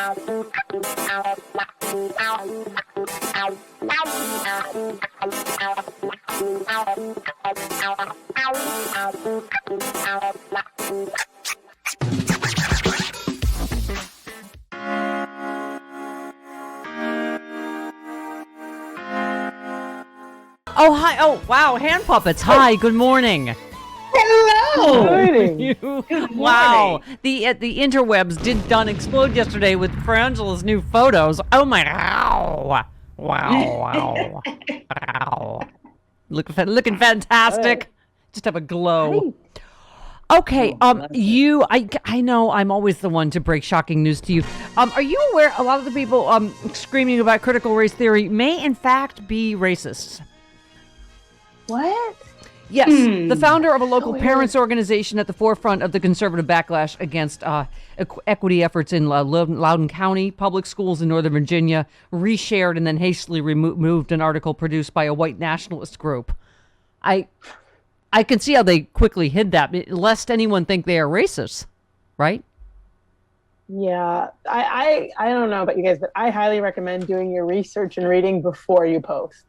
Oh, hi. Oh, wow. Hand puppets. Hi. Good morning. Hello. Good morning. Wow. The interwebs done explode yesterday with Frangela's new photos. Oh my. Wow. Wow. Looking fantastic. Just have a glow. Okay, I know I'm always the one to break shocking news to you. Are you aware a lot of the people screaming about critical race theory may in fact be racists? What? Yes, the founder of a local parents organization at the forefront of the conservative backlash against equity efforts in Loudoun County public schools in Northern Virginia reshared and then hastily removed an article produced by a white nationalist group. I can see how they quickly hid that, lest anyone think they are racist, right? Yeah, I don't know about you guys, but I highly recommend doing your research and reading before you post.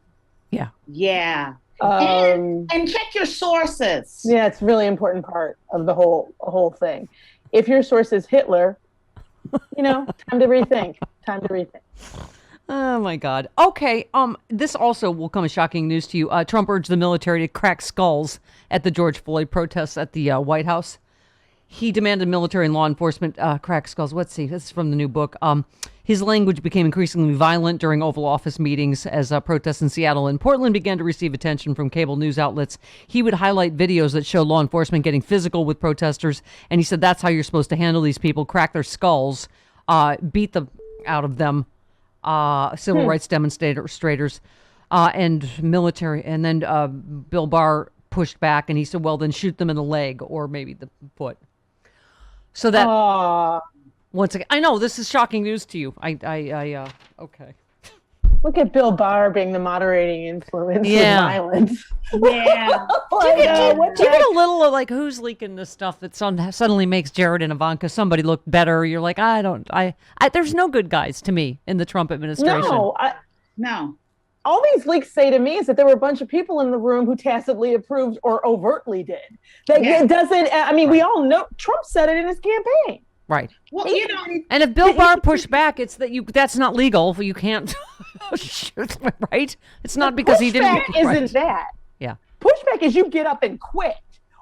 Yeah. Yeah. And check your sources. Yeah, it's a really important part of the whole thing. If your source is Hitler, time to rethink. Oh my God. Okay. This also will come as shocking news to you. Trump urged the military to crack skulls at the George Floyd protests at the White House. He demanded military and law enforcement crack skulls. Let's see. This is from the new book. His language became increasingly violent during Oval Office meetings as protests in Seattle and Portland began to receive attention from cable news outlets. He would highlight videos that show law enforcement getting physical with protesters. And he said that's how you're supposed to handle these people. Crack their skulls, beat them out of them. Civil rights demonstrators and military. And then Bill Barr pushed back and he said, well, then shoot them in the leg or maybe the foot. So that once again, I know this is shocking news to you. Okay. Look at Bill Barr being the moderating influence with violence. Yeah. Do you get a little of like who's leaking this stuff that suddenly makes Jared and Ivanka somebody look better? You're like, there's no good guys to me in the Trump administration. No. All these leaks say to me is that there were a bunch of people in the room who tacitly approved or overtly did. It doesn't. I mean, we all know Trump said it in his campaign. Right. Well, and if Bill Barr pushed back, it's that's not legal. You can't. Right? It's not because he didn't. Pushback isn't that. Yeah. Pushback is you get up and quit,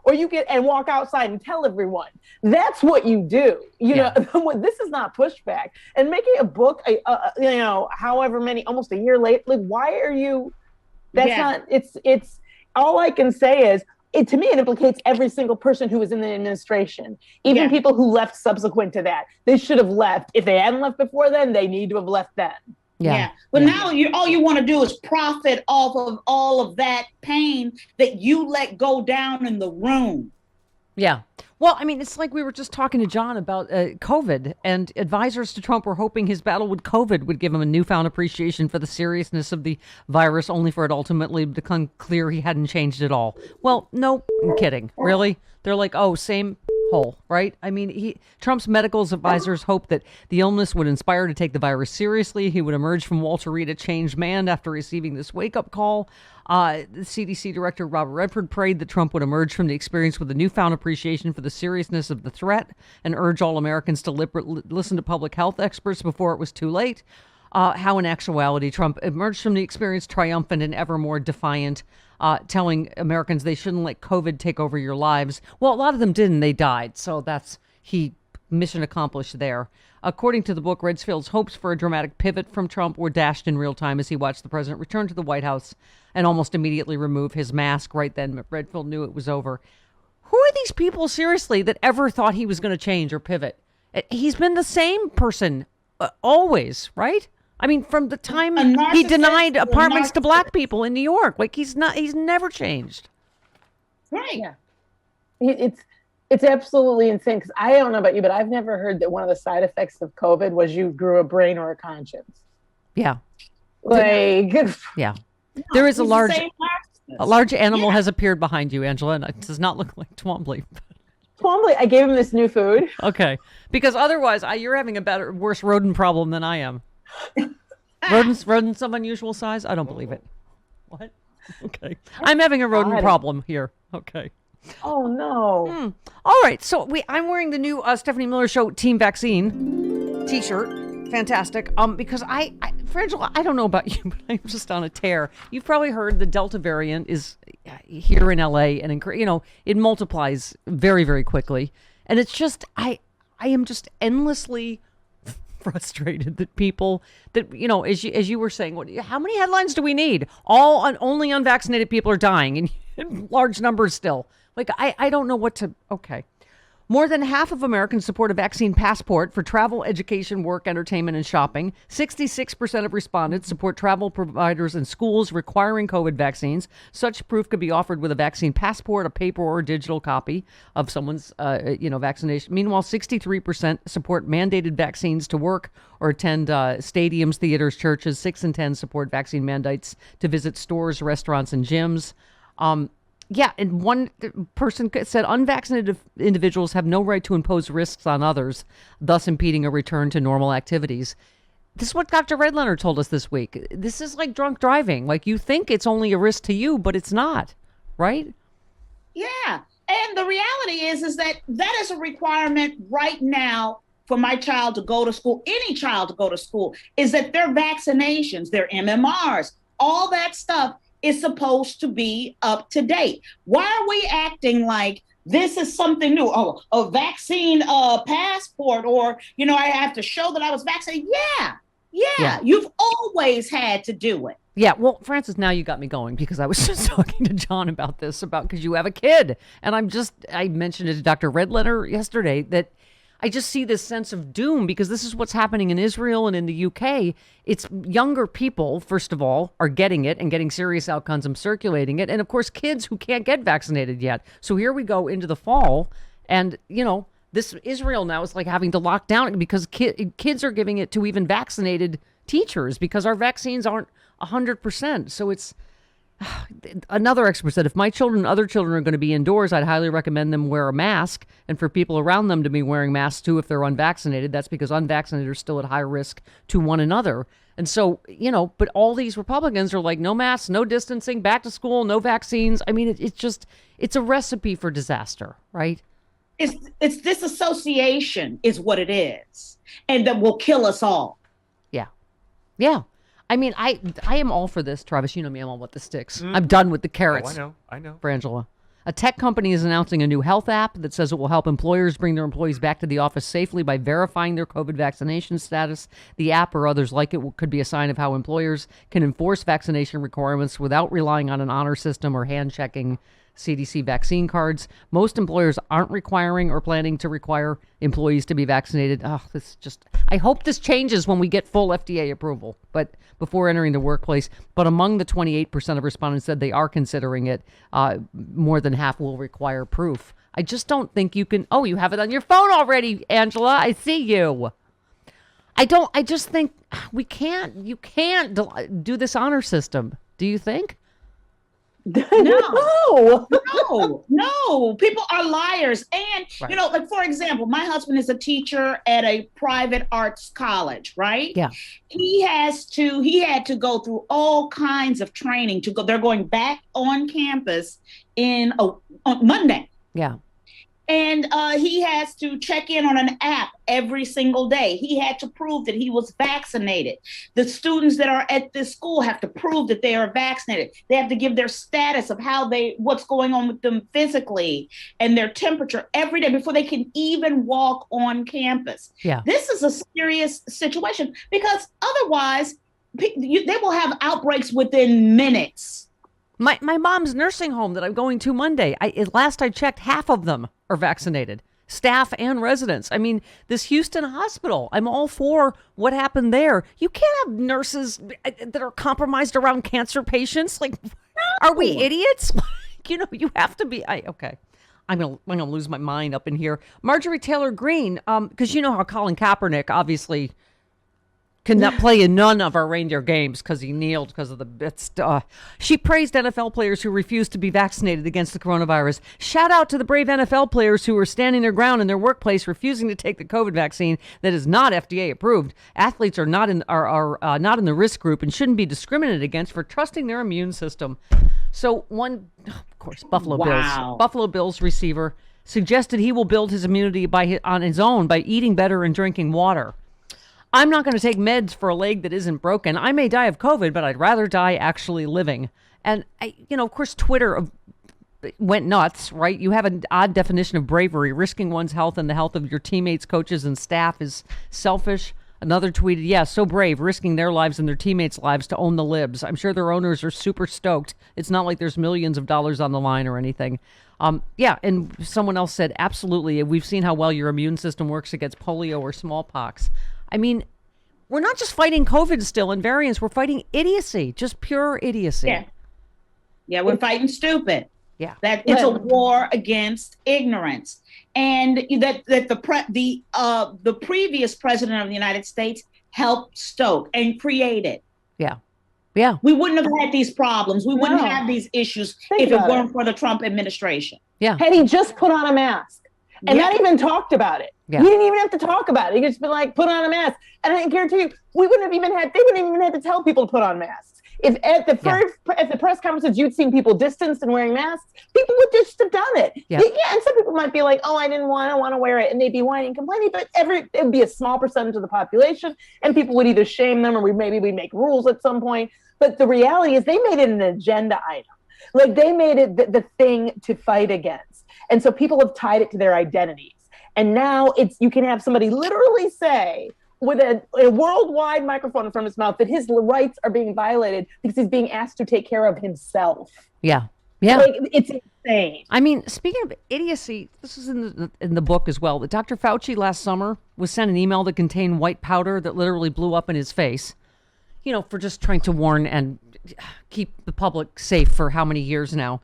or you get and walk outside and tell everyone. That's what you do. You know, this is not pushback. And making a book, however many, almost a year late. Like, why are you? That's not. It's. All I can say is. To me, it implicates every single person who was in the administration, even people who left subsequent to that. They should have left. If they hadn't left before then, they need to have left then. Yeah. But now all you want to do is profit off of all of that pain that you let go down in the room. Yeah. Well, I mean, it's like we were just talking to John about COVID, and advisors to Trump were hoping his battle with COVID would give him a newfound appreciation for the seriousness of the virus, only for it ultimately to become clear he hadn't changed at all. Well, no, I'm kidding. Really? They're like, oh, same hole, right? I mean, Trump's medical advisors hoped that the illness would inspire to take the virus seriously. He would emerge from Walter Reed a changed man after receiving this wake-up call. The CDC director Robert Redford prayed that Trump would emerge from the experience with a newfound appreciation for the seriousness of the threat and urge all Americans to listen to public health experts before it was too late. How in actuality, Trump emerged from the experience triumphant and ever more defiant, telling Americans they shouldn't let COVID take over your lives. Well, a lot of them didn't. They died. So mission accomplished there. According to the book, Redfield's hopes for a dramatic pivot from Trump were dashed in real time as he watched the president return to the White House and almost immediately remove his mask. Right then, Redfield knew it was over. Who are these people, seriously, that ever thought he was going to change or pivot? He's been the same person always, right? I mean, from the time he denied apartments to black people in New York, like he's never changed. Right. Yeah. It's absolutely insane because I don't know about you, but I've never heard that one of the side effects of COVID was you grew a brain or a conscience. Yeah. Like. Yeah. There is a large animal has appeared behind you, Angela, and it does not look like Twombly. Twombly, I gave him this new food. Okay. Because otherwise, you're having a worse rodent problem than I am. Rodents of unusual size? I don't believe it. What? Okay. I'm having a rodent problem here. Okay. Oh no. All right. So I'm wearing the new Stephanie Miller Show Team Vaccine t-shirt. Fantastic. Because Frangela, I don't know about you, but I'm just on a tear. You've probably heard the Delta variant is here in LA, and it multiplies very, very quickly. And it's just I am just endlessly frustrated that people that as you were saying, how many headlines do we need? Only unvaccinated people are dying in large numbers still. Like I don't know what to. Okay. More than half of Americans support a vaccine passport for travel, education, work, entertainment, and shopping. 66% of respondents support travel providers and schools requiring COVID vaccines. Such proof could be offered with a vaccine passport, a paper or digital copy of someone's, vaccination. Meanwhile, 63% support mandated vaccines to work or attend stadiums, theaters, churches. 6 in 10 support vaccine mandates to visit stores, restaurants, and gyms. Yeah, and one person said unvaccinated individuals have no right to impose risks on others, thus impeding a return to normal activities. This is what Dr. Redlener told us this week. This is like drunk driving. Like, you think it's only a risk to you, but it's not, right? Yeah, and the reality is that is a requirement right now for my child to go to school, any child to go to school, is that their vaccinations, their MMRs, all that stuff is supposed to be up to date. Why are we acting like this is something new? Oh, a vaccine passport, or, I have to show that I was vaccinated. Yeah. You've always had to do it. Yeah, well, Frances, now you got me going, because I was just talking to John about this, because you have a kid. And I mentioned it to Dr. Redlener yesterday that I just see this sense of doom, because this is what's happening in Israel and in the UK. It's younger people, first of all, are getting it and getting serious outcomes and circulating it. And of course, kids who can't get vaccinated yet. So here we go into the fall. And, this Israel now is like having to lock down because kids are giving it to even vaccinated teachers because our vaccines aren't 100%. So it's another expert said, if my children and other children are going to be indoors, I'd highly recommend them wear a mask, and for people around them to be wearing masks too if they're unvaccinated. That's because unvaccinated are still at high risk to one another. And so, but all these Republicans are like, no masks, no distancing, back to school, no vaccines. I mean, it's a recipe for disaster, right? It's disassociation is what it is, and that will kill us all. Yeah. I mean, I am all for this, Travis. You know me, I'm all about the sticks. I'm done with the carrots. Oh, I know. Frangela. A tech company is announcing a new health app that says it will help employers bring their employees back to the office safely by verifying their COVID vaccination status. The app, or others like it, could be a sign of how employers can enforce vaccination requirements without relying on an honor system or hand-checking CDC vaccine cards. Most employers aren't requiring or planning to require employees to be vaccinated. I hope this changes when we get full FDA approval, but before entering the workplace. But among the 28% of respondents said they are considering it, more than half will require proof. I just don't think you can. Oh, you have it on your phone already, Angela. I see you. I just think you can't do this honor system. Do you think? No. People are liars. And, right. Like, for example, my husband is a teacher at a private arts college, right? Yeah. He had to go through all kinds of training to go. They're going back on campus on Monday. Yeah. And he has to check in on an app every single day. He had to prove that he was vaccinated. The students that are at this school have to prove that they are vaccinated. They have to give their status of what's going on with them physically and their temperature every day before they can even walk on campus. Yeah. This is a serious situation, because otherwise they will have outbreaks within minutes. My mom's nursing home that I'm going to Monday, last I checked, half of them are vaccinated, staff and residents. I mean, this Houston hospital, I'm all for what happened there. You can't have nurses that are compromised around cancer patients. Like, are we idiots? You have to be. Okay. I'm gonna lose my mind up in here. Marjorie Taylor Greene, because you know how Colin Kaepernick obviously Could not play in none of our reindeer games because he kneeled because of the bits. She praised NFL players who refused to be vaccinated against the coronavirus. Shout out to the brave NFL players who are standing their ground in their workplace, refusing to take the COVID vaccine that is not FDA approved. Athletes are not in not in the risk group and shouldn't be discriminated against for trusting their immune system. So of course, Buffalo Bills receiver suggested he will build his immunity on his own by eating better and drinking water. I'm not going to take meds for a leg that isn't broken. I may die of COVID, but I'd rather die actually living. And, of course, Twitter went nuts, right? You have an odd definition of bravery. Risking one's health and the health of your teammates, coaches, and staff is selfish. Another tweeted, yeah, so brave, risking their lives and their teammates' lives to own the libs. I'm sure their owners are super stoked. It's not like there's millions of dollars on the line or anything. And someone else said, absolutely. We've seen how well your immune system works against polio or smallpox. I mean, we're not just fighting COVID still and variants. We're fighting idiocy, just pure idiocy. Yeah, we're fighting stupid. Yeah, that it's a war against ignorance, and that the previous president of the United States helped stoke and created. Yeah. We wouldn't have had these problems. We wouldn't have these issues if it weren't for the Trump administration. Yeah. Had he just put on a mask and not even talked about it. Yeah. He didn't even have to talk about it. He could just been like, put on a mask. And I guarantee you, they wouldn't even have to tell people to put on masks. If at the press conferences you'd seen people distanced and wearing masks, people would just have done it. Yeah. And some people might be like, oh, I want to wear it, and they'd be whining and complaining, but it would be a small percentage of the population, and people would either shame them or maybe we'd make rules at some point. But the reality is they made it an agenda item. Like they made it the thing to fight against. And so people have tied it to their identities. And now you can have somebody literally say with a worldwide microphone in front of his mouth that his rights are being violated because he's being asked to take care of himself. Yeah. Like, it's insane. I mean, speaking of idiocy, this is in the book as well. That Dr. Fauci last summer was sent an email that contained white powder that literally blew up in his face, for just trying to warn and keep the public safe for how many years now.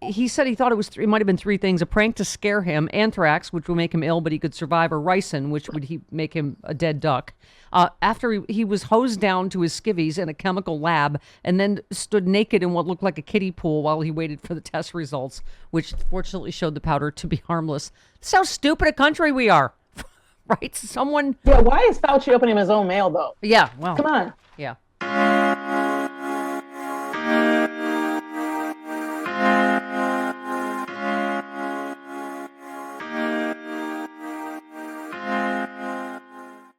He said he thought it might have been three things: a prank to scare him, anthrax, which would make him ill but he could survive, or ricin, which would make him a dead duck. After he was hosed down to his skivvies in a chemical lab and then stood naked in what looked like a kiddie pool while he waited for the test results, which fortunately showed the powder to be harmless. That's how stupid a country we are, right? Yeah, why is Fauci opening his own mail, though? Yeah, well. Come on. Yeah.